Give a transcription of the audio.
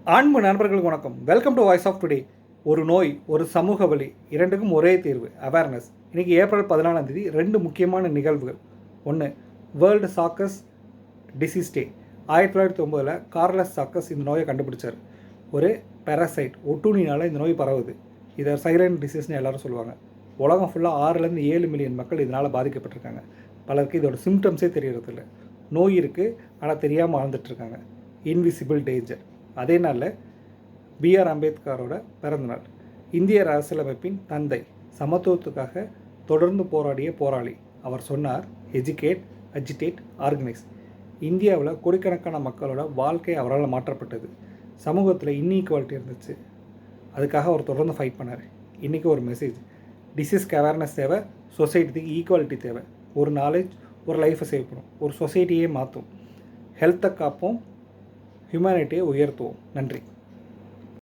அன்பு நண்பர்களுக்கு வணக்கம். Welcome to voice of today. ஒரு நோய், ஒரு சமூக வலி, இரண்டுக்கும் ஒரே தீர்வு, அவேர்னஸ். இன்றைக்கி ஏப்ரல் 14 ரெண்டு முக்கியமான நிகழ்வுகள். ஒன்று, வேர்ல்டு சாக்கஸ் டிசீஸ் டே. 1909 கார்லஸ் சாக்கஸ் இந்த நோயை கண்டுபிடிச்சார். ஒரு பேரசைட், ஒட்டுண்ணினால் இந்த நோய் பரவுது. இதை சைலண்ட் டிசீஸ்னு எல்லோரும் சொல்லுவாங்க. உலகம் ஃபுல்லாக 6-7 மில்லியன் மக்கள் இதனால் பாதிக்கப்பட்டிருக்காங்க. பலருக்கு இதோட சிம்டம்ஸே தெரியறதில்ல. நோய் இருக்குது, ஆனால் தெரியாமல் வாழ்ந்துட்டுருக்காங்க. Invisible danger. அதே நாளில் B.R. அம்பேத்கரோட பிறந்தநாள். இந்திய அரசியலமைப்பின் தந்தை, சமத்துவத்துக்காக தொடர்ந்து போராடிய போராளி. அவர் சொன்னார், எஜுகேட், அஜிடேட், ஆர்கனைஸ். இந்தியாவில் கோடிக்கணக்கான மக்களோட வாழ்க்கை அவரால் மாற்றப்பட்டது. சமூகத்தில் இன்இக்வாலிட்டி இருந்துச்சு, அதுக்காக அவர் தொடர்ந்து ஃபைட் பண்ணார். இன்றைக்கி ஒரு மெசேஜ்: டிசீஸ்க்கு அவேர்னஸ் தேவை, சொசைட்டிக்கு ஈக்குவாலிட்டி தேவை. ஒரு நாலேஜ் ஒரு லைஃப்பை சேவ் பண்ணும், ஒரு சொசைட்டியே மாற்றும். ஹெல்த்தை காப்போம், ஹியூமனிட்டியை உயர்த்துவோம். நன்றி.